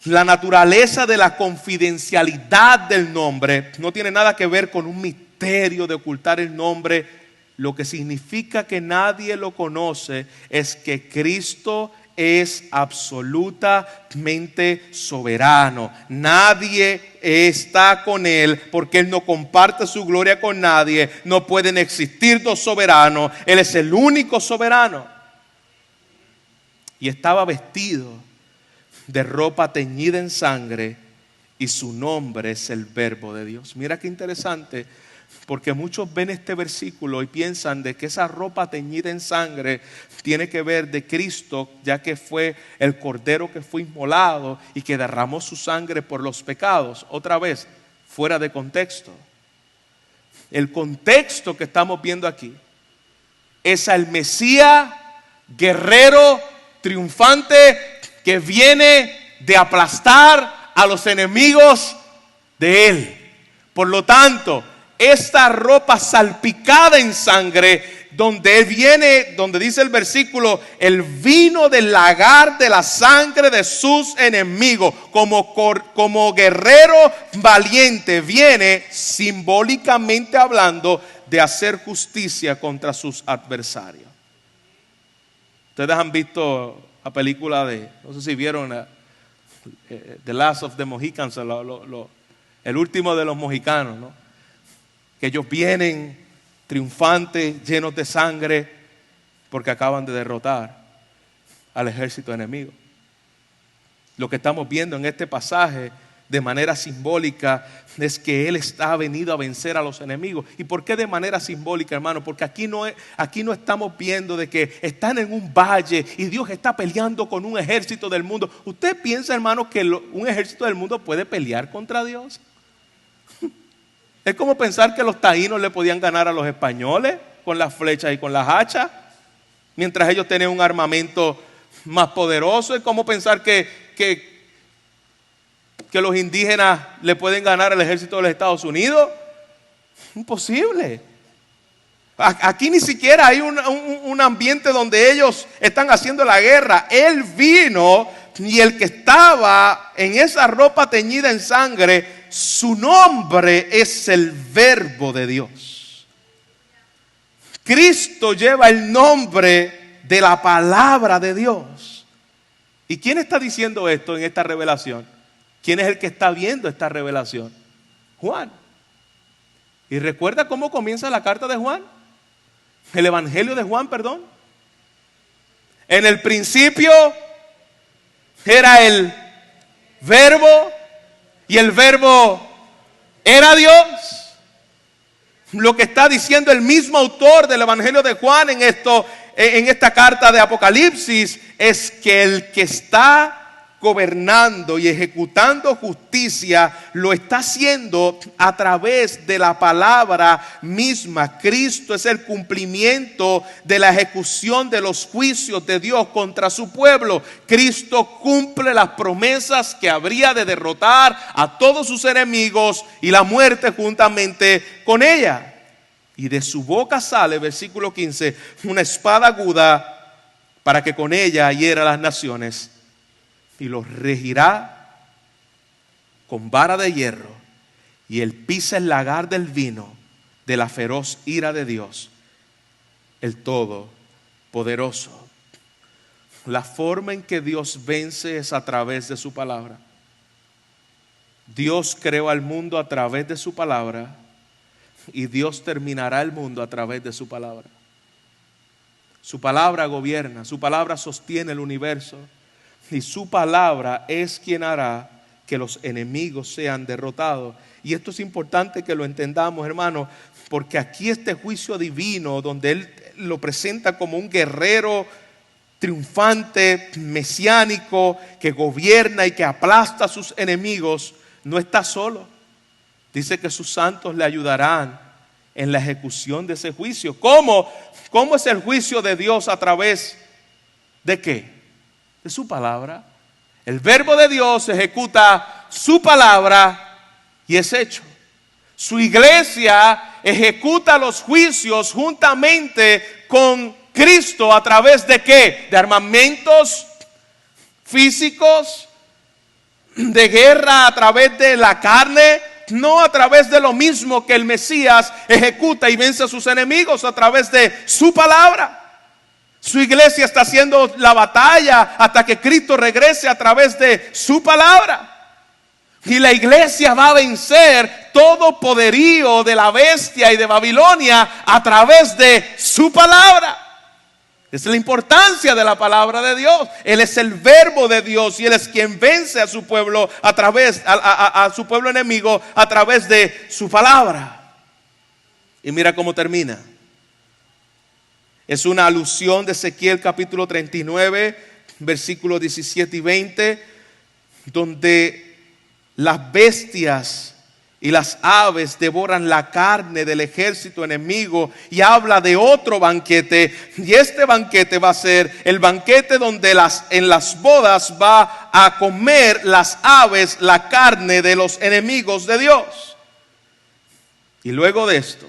Speaker 1: naturaleza de la confidencialidad del nombre no tiene nada que ver con un misterio de ocultar el nombre. Lo que significa que nadie lo conoce es que Cristo es absolutamente soberano. Nadie está con Él porque Él no comparte su gloria con nadie. No pueden existir dos soberanos. Él es el único soberano. Y estaba vestido de ropa teñida en sangre y su nombre es el Verbo de Dios. Mira qué interesante. Porque muchos ven este versículo y piensan de que esa ropa teñida en sangre tiene que ver de Cristo, ya que fue el Cordero que fue inmolado y que derramó su sangre por los pecados. Otra vez, fuera de contexto. El contexto que estamos viendo aquí es al Mesías guerrero, triunfante, que viene de aplastar a los enemigos de Él. Por lo tanto, esta ropa salpicada en sangre, donde Él viene, donde dice el versículo, el vino del lagar de la sangre de sus enemigos, como guerrero valiente, viene simbólicamente hablando de hacer justicia contra sus adversarios. Ustedes han visto la película no sé si vieron The Last of the Mohicans, el último de los mohicanos, ¿no? Que ellos vienen triunfantes, llenos de sangre, porque acaban de derrotar al ejército enemigo. Lo que estamos viendo en este pasaje de manera simbólica es que Él ha venido a vencer a los enemigos. ¿Y por qué de manera simbólica, hermano? Porque aquí no estamos viendo de que están en un valle y Dios está peleando con un ejército del mundo. ¿Usted piensa, hermano, que un ejército del mundo puede pelear contra Dios? Es como pensar que los taínos le podían ganar a los españoles con las flechas y con las hachas, mientras ellos tenían un armamento más poderoso. Es como pensar que los indígenas le pueden ganar al ejército de los Estados Unidos. Imposible. Aquí ni siquiera hay un ambiente donde ellos están haciendo la guerra. Él vino y el que estaba en esa ropa teñida en sangre, su nombre es el Verbo de Dios. Cristo lleva el nombre de la palabra de Dios. ¿Y quién está diciendo esto en esta revelación? ¿Quién es el que está viendo esta revelación? Juan. ¿Y recuerda cómo comienza la carta de Juan? El Evangelio de Juan, perdón. En el principio era el Verbo y el Verbo era Dios. Lo que está diciendo el mismo autor del Evangelio de Juan en esta carta de Apocalipsis es que el que está gobernando y ejecutando justicia lo está haciendo a través de la palabra misma. Cristo es el cumplimiento de la ejecución de los juicios de Dios contra su pueblo. Cristo cumple las promesas que habría de derrotar a todos sus enemigos y la muerte juntamente con ella. Y de su boca sale, versículo 15, una espada aguda para que con ella hiera las naciones. Y los regirá con vara de hierro, y él pisa el lagar del vino de la feroz ira de Dios, el Todopoderoso. La forma en que Dios vence es a través de su palabra. Dios creó al mundo a través de su palabra, y Dios terminará el mundo a través de su palabra. Su palabra gobierna, su palabra sostiene el universo. Y su palabra es quien hará que los enemigos sean derrotados. Y esto es importante que lo entendamos, hermano, porque aquí este juicio divino, donde Él lo presenta como un guerrero triunfante, mesiánico, que gobierna y que aplasta a sus enemigos, no está solo. Dice que sus santos le ayudarán en la ejecución de ese juicio. ¿Cómo? ¿Cómo es el juicio de Dios? ¿A través de qué? De su palabra. El verbo de Dios ejecuta su palabra y es hecho. Su iglesia ejecuta los juicios juntamente con Cristo a través de qué? De armamentos físicos, de guerra a través de la carne, no a través de lo mismo que el Mesías ejecuta y vence a sus enemigos, a través de su palabra. Su iglesia está haciendo la batalla hasta que Cristo regrese a través de su palabra. Y la iglesia va a vencer todo poderío de la bestia y de Babilonia a través de su palabra. Esa es la importancia de la palabra de Dios. Él es el verbo de Dios y Él es quien vence a su pueblo a través, a su pueblo enemigo a través de su palabra. Y mira cómo termina. Es una alusión de Ezequiel capítulo 39, versículos 17 y 20, donde las bestias y las aves devoran la carne del ejército enemigo, y habla de otro banquete. Y este banquete va a ser el banquete donde en las bodas va a comer las aves la carne de los enemigos de Dios. Y luego de esto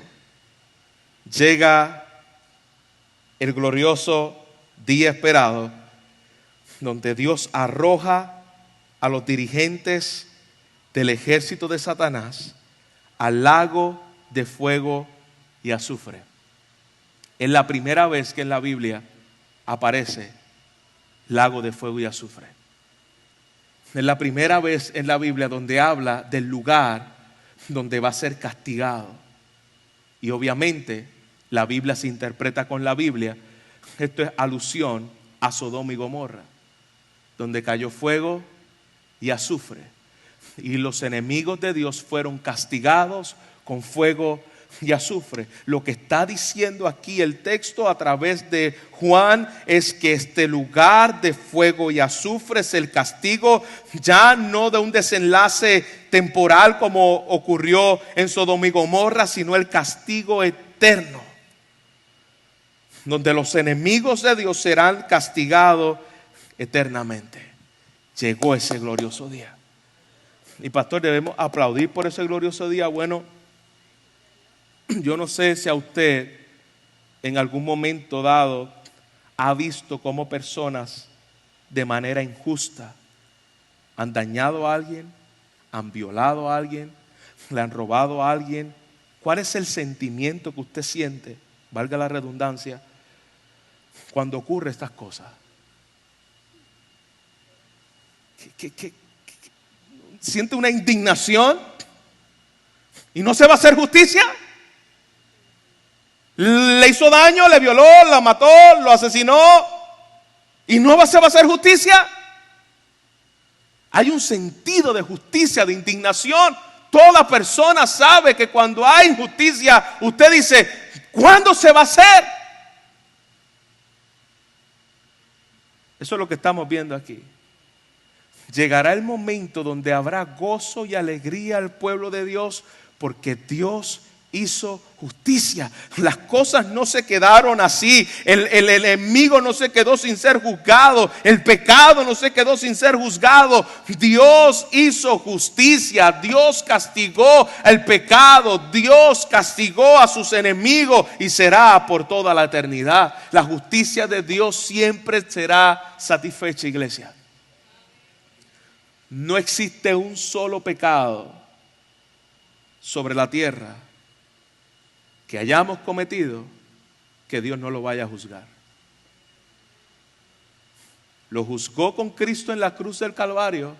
Speaker 1: llega el glorioso día esperado, donde Dios arroja a los dirigentes del ejército de Satanás al lago de fuego y azufre. Es la primera vez que en la Biblia aparece lago de fuego y azufre. Es la primera vez en la Biblia donde habla del lugar donde va a ser castigado. Y obviamente la Biblia se interpreta con la Biblia. Esto es alusión a Sodoma y Gomorra, donde cayó fuego y azufre. Y los enemigos de Dios fueron castigados con fuego y azufre. Lo que está diciendo aquí el texto a través de Juan es que este lugar de fuego y azufre es el castigo, ya no de un desenlace temporal como ocurrió en Sodoma y Gomorra, sino el castigo eterno, donde los enemigos de Dios serán castigados eternamente. Llegó ese glorioso día. Y pastor, debemos aplaudir por ese glorioso día. Bueno, yo no sé si a usted en algún momento dado ha visto cómo personas de manera injusta han dañado a alguien, han violado a alguien, le han robado a alguien. ¿Cuál es el sentimiento que usted siente, valga la redundancia, cuando ocurre estas cosas? ¿Siente una indignación? ¿Y no se va a hacer justicia? Le hizo daño, le violó, la mató, lo asesinó, y no se va a hacer justicia. Hay un sentido de justicia, de indignación. Toda persona sabe que cuando hay injusticia, usted dice, ¿cuándo se va a hacer? Eso es lo que estamos viendo aquí. Llegará el momento donde habrá gozo y alegría al pueblo de Dios, porque Dios hizo justicia. Las cosas no se quedaron así. El enemigo no se quedó sin ser juzgado. El pecado no se quedó sin ser juzgado. Dios hizo justicia. Dios castigó el pecado. Dios castigó a sus enemigos y será por toda la eternidad. La justicia de Dios siempre será satisfecha, iglesia. No existe un solo pecado sobre la tierra que hayamos cometido que Dios no lo vaya a juzgar. Lo juzgó con Cristo en la cruz del Calvario,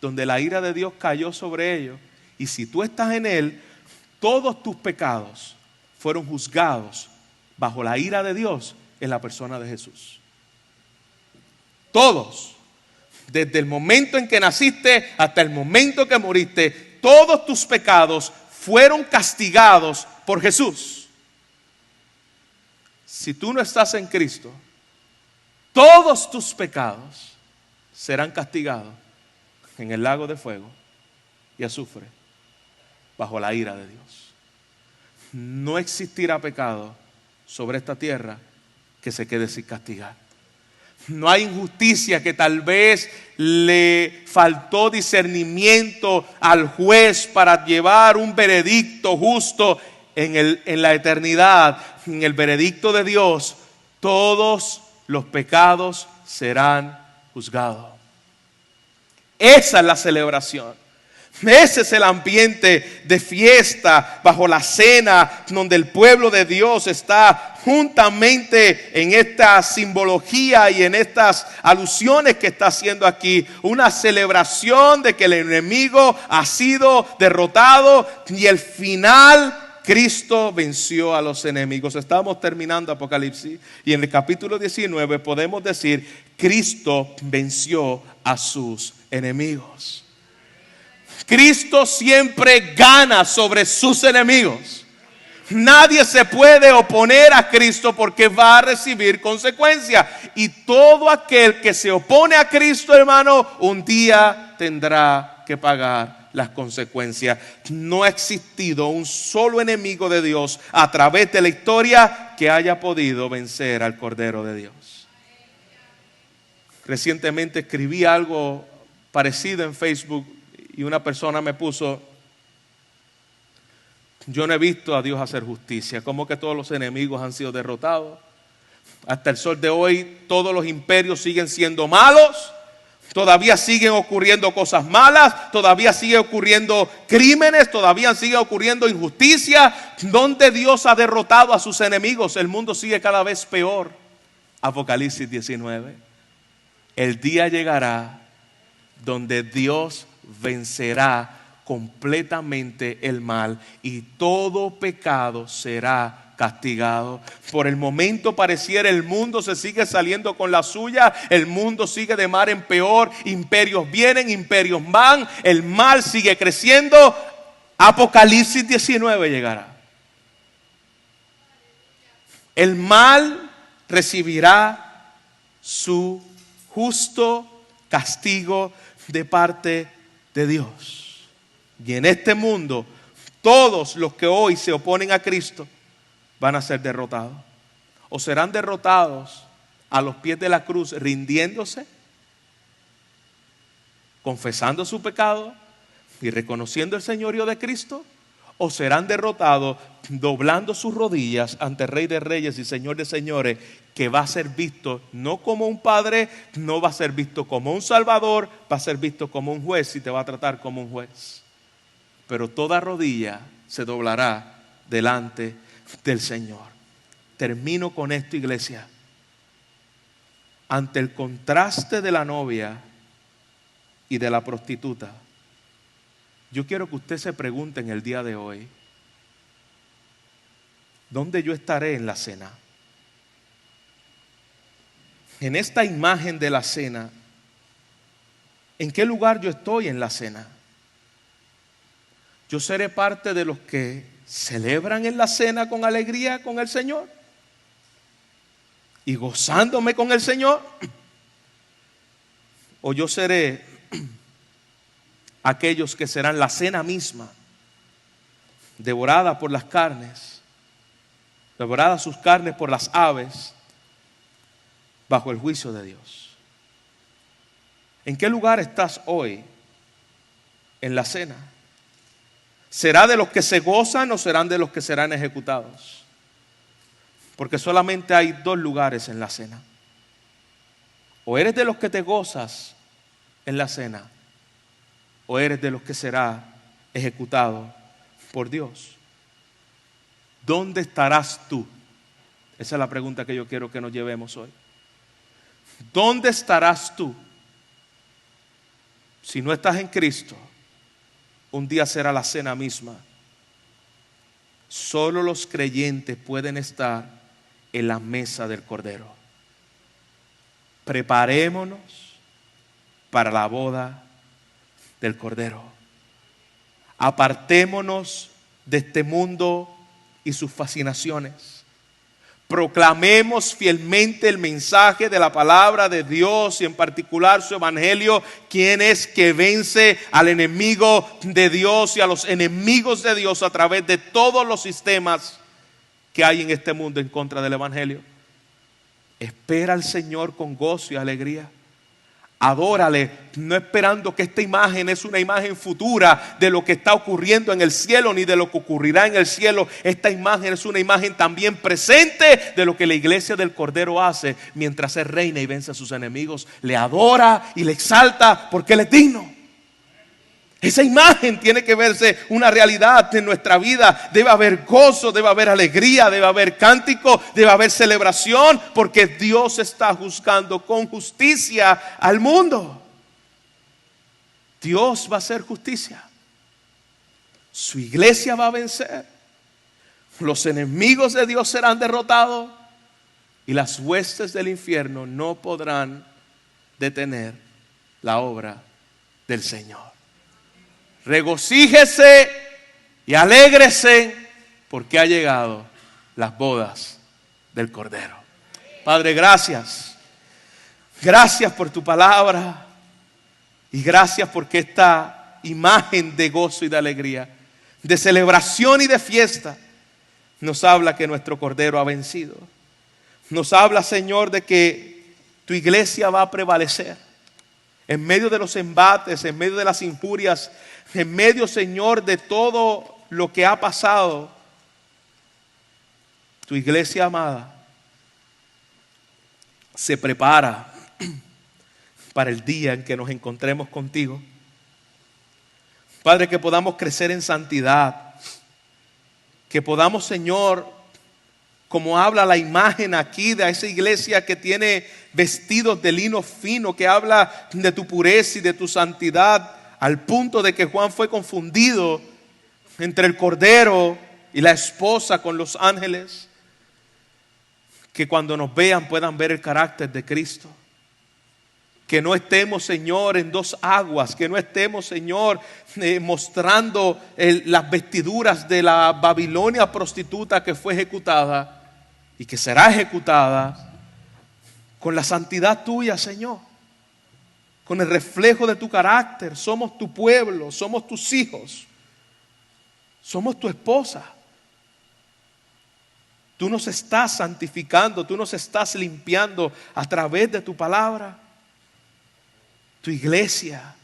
Speaker 1: donde la ira de Dios cayó sobre ellos. Y si tú estás en Él, todos tus pecados fueron juzgados bajo la ira de Dios en la persona de Jesús. Todos. desde el momento en que naciste hasta el momento que moriste, todos tus pecados fueron castigados por Jesús. Si tú no estás en Cristo, todos tus pecados serán castigados en el lago de fuego y azufre, bajo la ira de Dios. No existirá pecado sobre esta tierra que se quede sin castigar. No hay injusticia que tal vez le faltó discernimiento al juez para llevar un veredicto justo en la eternidad. En el veredicto de Dios, todos los pecados serán juzgados. Esa es la celebración. Ese es el ambiente de fiesta bajo la cena, donde el pueblo de Dios está juntamente en esta simbología y en estas alusiones que está haciendo aquí. Una celebración de que el enemigo ha sido derrotado y el final, Cristo venció a los enemigos. Estamos terminando Apocalipsis y en el capítulo 19 podemos decir: Cristo venció a sus enemigos. Cristo siempre gana sobre sus enemigos. Nadie se puede oponer a Cristo porque va a recibir consecuencias. Y todo aquel que se opone a Cristo, hermano, un día tendrá que pagar las consecuencias. No ha existido un solo enemigo de Dios a través de la historia que haya podido vencer al Cordero de Dios. Recientemente escribí algo parecido en Facebook y una persona me puso: yo no he visto a Dios hacer justicia. ¿Cómo que todos los enemigos han sido derrotados? Hasta el sol de hoy todos los imperios siguen siendo malos. Todavía siguen ocurriendo cosas malas. Todavía siguen ocurriendo crímenes. Todavía sigue ocurriendo injusticia. ¿Dónde Dios ha derrotado a sus enemigos? El mundo sigue cada vez peor. Apocalipsis 19. El día llegará donde Dios vencerá completamente el mal y todo pecado será castigado. Por el momento pareciera el mundo se sigue saliendo con la suya, el mundo sigue de mal en peor, imperios vienen, imperios van, el mal sigue creciendo. Apocalipsis 19 llegará. El mal recibirá su justo castigo de parte de Dios. Y en este mundo, todos los que hoy se oponen a Cristo van a ser derrotados. O serán derrotados a los pies de la cruz, rindiéndose, confesando su pecado y reconociendo el señorío de Cristo. O serán derrotados doblando sus rodillas ante el Rey de Reyes y Señor de Señores, que va a ser visto no como un padre, no va a ser visto como un salvador, va a ser visto como un juez y te va a tratar como un juez. Pero toda rodilla se doblará delante del Señor. Termino con esto, iglesia. Ante el contraste de la novia y de la prostituta, yo quiero que usted se pregunte en el día de hoy: ¿dónde yo estaré en la cena? En esta imagen de la cena, ¿en qué lugar yo estoy en la cena? ¿Yo seré parte de los que celebran en la cena con alegría con el Señor y gozándome con el Señor? ¿O yo seré aquellos que serán la cena misma, devorada por las carnes, devorada sus carnes por las aves, bajo el juicio de Dios? ¿En qué lugar estás hoy en la cena? ¿Será de los que se gozan o serán de los que serán ejecutados? Porque solamente hay dos lugares en la cena. O eres de los que te gozas en la cena, o eres de los que será ejecutado por Dios. ¿Dónde estarás tú? Esa es la pregunta que yo quiero que nos llevemos hoy. ¿Dónde estarás tú? Si no estás en Cristo, un día será la cena misma. Solo los creyentes pueden estar en la mesa del Cordero. Preparémonos para la boda del Cordero. Apartémonos de este mundo y sus fascinaciones. Proclamemos fielmente el mensaje de la palabra de Dios y en particular su evangelio, quien es que vence al enemigo de Dios y a los enemigos de Dios a través de todos los sistemas que hay en este mundo en contra del evangelio. Espera al Señor con gozo y alegría. Adórale, no esperando que esta imagen es una imagen futura de lo que está ocurriendo en el cielo ni de lo que ocurrirá en el cielo. Esta imagen es una imagen también presente de lo que la iglesia del Cordero hace mientras Él reina y vence a sus enemigos. Le adora y le exalta porque Él es digno. Esa imagen tiene que verse una realidad en nuestra vida. Debe haber gozo, debe haber alegría, debe haber cántico, debe haber celebración, porque Dios está juzgando con justicia al mundo. Dios va a hacer justicia. Su iglesia va a vencer. Los enemigos de Dios serán derrotados y las huestes del infierno no podrán detener la obra del Señor. Regocíjese y alégrese porque ha llegado las bodas del Cordero. Padre, gracias. Gracias por tu palabra y gracias porque esta imagen de gozo y de alegría, de celebración y de fiesta, nos habla que nuestro Cordero ha vencido. Nos habla, Señor, de que tu iglesia va a prevalecer en medio de los embates, en medio de las injurias, en medio, Señor, de todo lo que ha pasado. Tu iglesia amada se prepara para el día en que nos encontremos contigo. Padre, que podamos crecer en santidad, que podamos, Señor, como habla la imagen aquí de esa iglesia que tiene vestidos de lino fino, que habla de tu pureza y de tu santidad, al punto de que Juan fue confundido entre el Cordero y la esposa con los ángeles. Que cuando nos vean puedan ver el carácter de Cristo. Que no estemos, Señor, en dos aguas. Que no estemos, Señor, mostrando las vestiduras de la Babilonia prostituta que fue ejecutada y que será ejecutada con la santidad tuya, Señor. Con el reflejo de tu carácter. Somos tu pueblo, somos tus hijos, somos tu esposa. Tú nos estás santificando, tú nos estás limpiando a través de tu palabra. Tu iglesia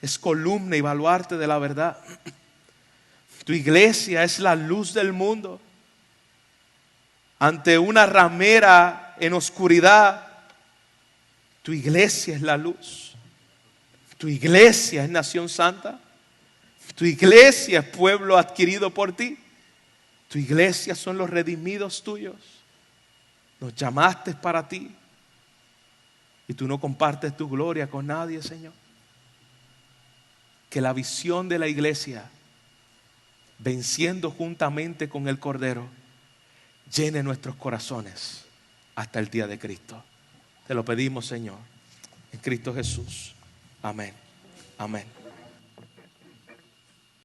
Speaker 1: es columna y baluarte de la verdad. Tu iglesia es la luz del mundo. Ante una ramera en oscuridad, tu iglesia es la luz. Tu iglesia es nación santa. Tu iglesia es pueblo adquirido por ti. Tu iglesia son los redimidos tuyos. Nos llamaste para ti. Y tú no compartes tu gloria con nadie, Señor. Que la visión de la iglesia, venciendo juntamente con el Cordero, llene nuestros corazones hasta el día de Cristo. Te lo pedimos, Señor, en Cristo Jesús. Amén. Amén.